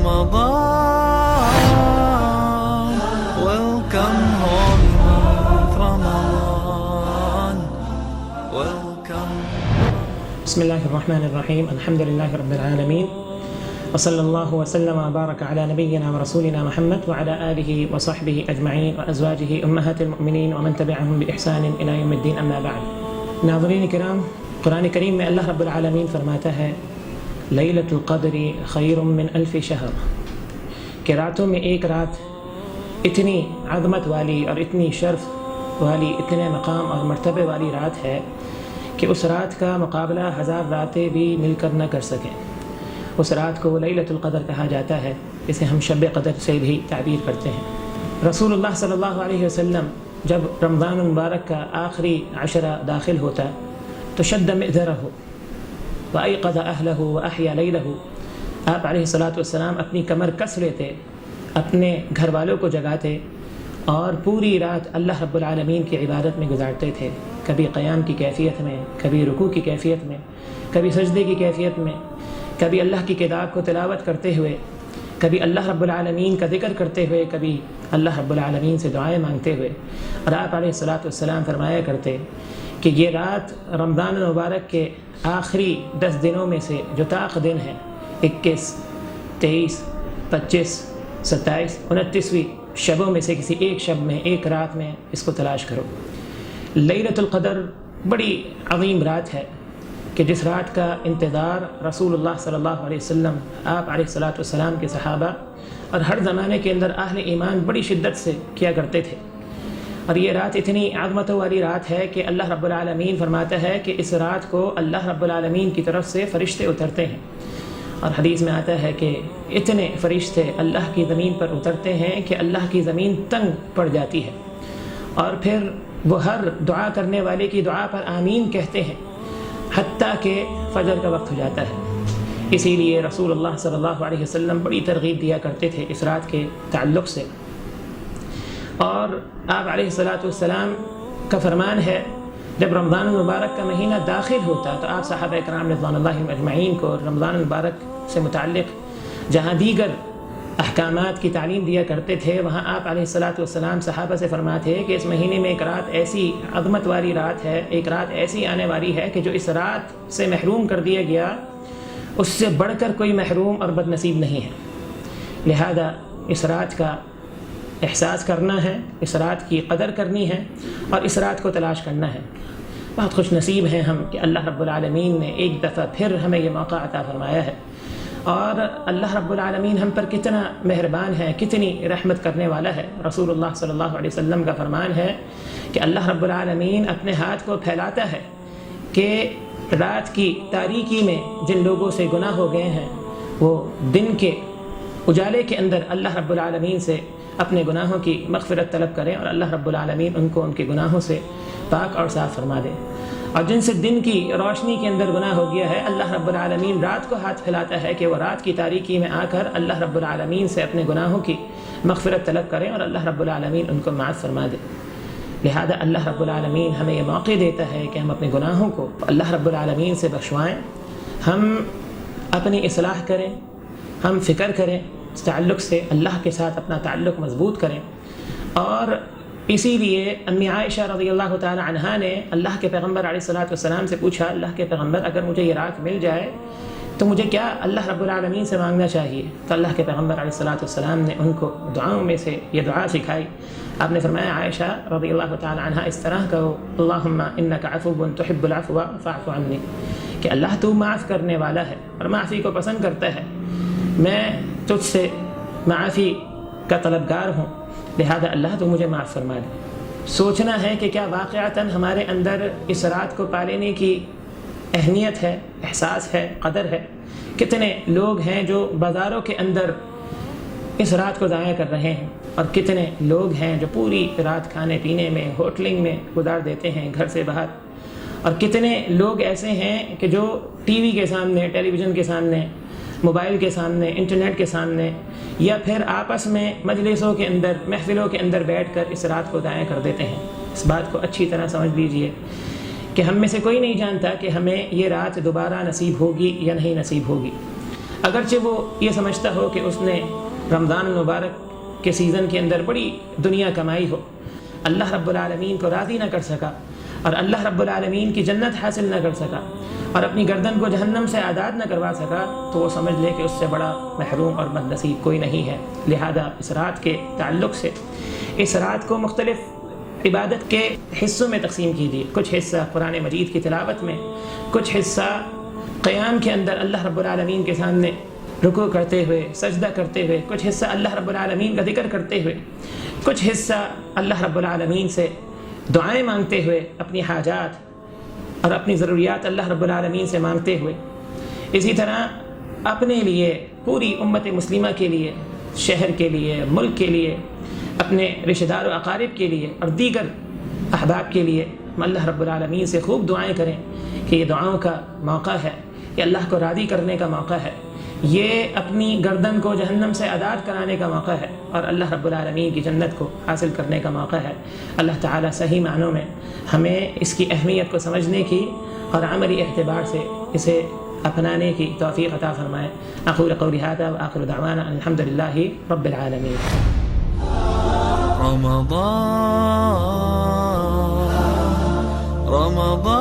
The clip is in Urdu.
Ramadan, welcome holy month Ramadan, welcome. بسم الله الرحمن الرحيم. الحمد لله رب العالمين، وصلى الله وسلم وبارك على نبينا ورسولنا محمد وعلى آله وصحبه أجمعين وأزواجه أمهات المؤمنين ومن تبعهم بإحسان إلى يوم الدين. أما بعد. ناظرین کرام، قرآن کریم میں اللہ رب العالمین فرماتا ہے لیلۃ القدر خیر من الف شہر، کہ راتوں میں ایک رات اتنی عظمت والی اور اتنی شرف والی، اتنے مقام اور مرتبے والی رات ہے کہ اس رات کا مقابلہ 1000 راتیں بھی مل کر نہ کر سکیں۔ اس رات کو لیلۃ القدر کہا جاتا ہے، جسے ہم شب قدر سے بھی تعبیر کرتے ہیں۔ رسول اللہ صلی اللہ علیہ وسلم جب رمضان المبارک کا آخری عشرہ داخل ہوتا تو شد مئزرہ وایقظ اہلہ واحیا لیلہ، آپ علیہ الصلاۃ والسلام اپنی کمر کس لیتے، اپنے گھر والوں کو جگاتے اور پوری رات اللہ رب العالمین کی عبادت میں گزارتے تھے، کبھی قیام کی کیفیت میں، کبھی رکوع کی کیفیت میں، کبھی سجدے کی کیفیت میں، کبھی اللہ کی کتاب کو تلاوت کرتے ہوئے، کبھی اللہ رب العالمین کا ذکر کرتے ہوئے، کبھی اللہ رب العالمین سے دعائیں مانگتے ہوئے۔ اور آپ علیہ الصلاۃ والسلام فرمایا کرتے کہ یہ رات رمضان المبارک کے آخری 10 دنوں میں سے جو طاق دن ہیں، 21، 23، 25، 27، 29ویں شبوں میں سے کسی ایک شب میں، ایک رات میں اس کو تلاش کرو۔ لیلۃ القدر بڑی عظیم رات ہے کہ جس رات کا انتظار رسول اللہ صلی اللہ علیہ وسلم، آپ علیہ الصلاۃ والسلام کے صحابہ اور ہر زمانے کے اندر اہل ایمان بڑی شدت سے کیا کرتے تھے۔ اور یہ رات اتنی عظمتوں والی رات ہے کہ اللہ رب العالمین فرماتا ہے کہ اس رات کو اللہ رب العالمین کی طرف سے فرشتے اترتے ہیں، اور حدیث میں آتا ہے کہ اتنے فرشتے اللہ کی زمین پر اترتے ہیں کہ اللہ کی زمین تنگ پڑ جاتی ہے، اور پھر وہ ہر دعا کرنے والے کی دعا پر آمین کہتے ہیں حتیٰ کہ فجر کا وقت ہو جاتا ہے۔ اسی لیے رسول اللہ صلی اللہ علیہ وسلم بڑی ترغیب دیا کرتے تھے اس رات کے تعلق سے۔ اور آپ علیہ الصلاۃ والسلام کا فرمان ہے جب رمضان المبارک کا مہینہ داخل ہوتا تو آپ صحابہ کرام رضوان اللہ اجمعین کو رمضان المبارک سے متعلق جہاں دیگر احکامات کی تعلیم دیا کرتے تھے، وہاں آپ علیہ الصلاۃ والسلام صحابہ سے فرماتے ہیں کہ اس مہینے میں ایک رات ایسی عظمت والی رات ہے، ایک رات ایسی آنے والی ہے کہ جو اس رات سے محروم کر دیا گیا اس سے بڑھ کر کوئی محروم اور بد نصیب نہیں ہے۔ لہذا اس رات کا احساس کرنا ہے، اس رات کی قدر کرنی ہے اور اس رات کو تلاش کرنا ہے۔ بہت خوش نصیب ہیں ہم کہ اللہ رب العالمین نے ایک دفعہ پھر ہمیں یہ موقع عطا فرمایا ہے، اور اللہ رب العالمین ہم پر کتنا مہربان ہے، کتنی رحمت کرنے والا ہے۔ رسول اللہ صلی اللہ علیہ وسلم کا فرمان ہے کہ اللہ رب العالمین اپنے ہاتھ کو پھیلاتا ہے کہ رات کی تاریکی میں جن لوگوں سے گناہ ہو گئے ہیں وہ دن کے اجالے کے اندر اللہ رب العالمین سے اپنے گناہوں کی مغفرت طلب کریں، اور اللہ رب العالمین ان کو ان کے گناہوں سے پاک اور صاف فرما دے۔ اور جن سے دن کی روشنی کے اندر گناہ ہو گیا ہے، اللہ رب العالمین رات کو ہاتھ پھیلاتا ہے کہ وہ رات کی تاریکی میں آ کر اللہ رب العالمین سے اپنے گناہوں کی مغفرت طلب کریں اور اللہ رب العالمین ان کو معاف فرما دے۔ لہذا اللہ رب العالمین ہمیں یہ موقع دیتا ہے کہ ہم اپنے گناہوں کو اللہ رب العالمین سے بخشوائیں، ہم اپنی اصلاح کریں، ہم فکر کریں اس تعلق سے، اللہ کے ساتھ اپنا تعلق مضبوط کریں۔ اور اسی لیے امی عائشہ رضی اللہ تعالی عنہا نے اللہ کے پیغمبر علیہ الصلاۃ والسلام سے پوچھا، اللہ کے پیغمبر اگر مجھے یہ رات مل جائے تو مجھے کیا اللہ رب العالمین سے مانگنا چاہیے؟ تو اللہ کے پیغمبر علیہ الصلاۃ والسلام نے ان کو دعاؤں میں سے یہ دعا سکھائی۔ آپ نے فرمایا عائشہ رضی اللہ تعالی عنہا اس طرح کہو، اللہم انک عفو تحب العفو فاعف عنی، کہ اللہ تو معاف کرنے والا ہے اور معافی کو پسند کرتا ہے، میں تجھ سے معافی کا طلبگار ہوں، لہذا اللہ تو مجھے معاف فرما دے۔ سوچنا ہے کہ کیا واقعتاً ہمارے اندر اس رات کو پا لینے کی اہمیت ہے، احساس ہے، قدر ہے۔ کتنے لوگ ہیں جو بازاروں کے اندر اس رات کو ضائع کر رہے ہیں، اور کتنے لوگ ہیں جو پوری رات کھانے پینے میں، ہوٹلنگ میں گزار دیتے ہیں گھر سے باہر، اور کتنے لوگ ایسے ہیں کہ جو ٹی وی کے سامنے، ٹیلی ویژن کے سامنے، موبائل کے سامنے، انٹرنیٹ کے سامنے، یا پھر آپس میں مجلسوں کے اندر، محفلوں کے اندر بیٹھ کر اس رات کو ضائع کر دیتے ہیں۔ اس بات کو اچھی طرح سمجھ لیجئے کہ ہم میں سے کوئی نہیں جانتا کہ ہمیں یہ رات دوبارہ نصیب ہوگی یا نہیں نصیب ہوگی۔ اگرچہ وہ یہ سمجھتا ہو کہ اس نے رمضان المبارک کے سیزن کے اندر بڑی دنیا کمائی ہو، اللہ رب العالمین کو راضی نہ کر سکا اور اللہ رب العالمین کی جنت حاصل نہ کر سکا اور اپنی گردن کو جہنم سے آزاد نہ کروا سکا، تو وہ سمجھ لے کہ اس سے بڑا محروم اور بد نصیب کوئی نہیں ہے۔ لہذا اس رات کے تعلق سے اس رات کو مختلف عبادت کے حصوں میں تقسیم کیجیے۔ کچھ حصہ قرآن مجید کی تلاوت میں، کچھ حصہ قیام کے اندر اللہ رب العالمین کے سامنے رکوع کرتے ہوئے، سجدہ کرتے ہوئے، کچھ حصہ اللہ رب العالمین کا ذکر کرتے ہوئے، کچھ حصہ اللہ رب العالمین سے دعائیں مانگتے ہوئے، اپنی حاجات اور اپنی ضروریات اللہ رب العالمین سے مانگتے ہوئے۔ اسی طرح اپنے لیے، پوری امت مسلمہ کے لیے، شہر کے لیے، ملک کے لیے، اپنے رشتہ دار و اقارب کے لیے اور دیگر احباب کے لیے ہم اللہ رب العالمین سے خوب دعائیں کریں کہ یہ دعاؤں کا موقع ہے، یہ اللہ کو راضی کرنے کا موقع ہے، یہ اپنی گردن کو جہنم سے آزاد کرانے کا موقع ہے اور اللہ رب العالمین کی جنت کو حاصل کرنے کا موقع ہے۔ اللہ تعالیٰ صحیح معنوں میں ہمیں اس کی اہمیت کو سمجھنے کی اور عملی اعتبار سے اسے اپنانے کی توفیق عطا فرمائے۔ اقول قولی ھذا وآخر دعوانا الحمد للہ رب العالمین۔ رمضان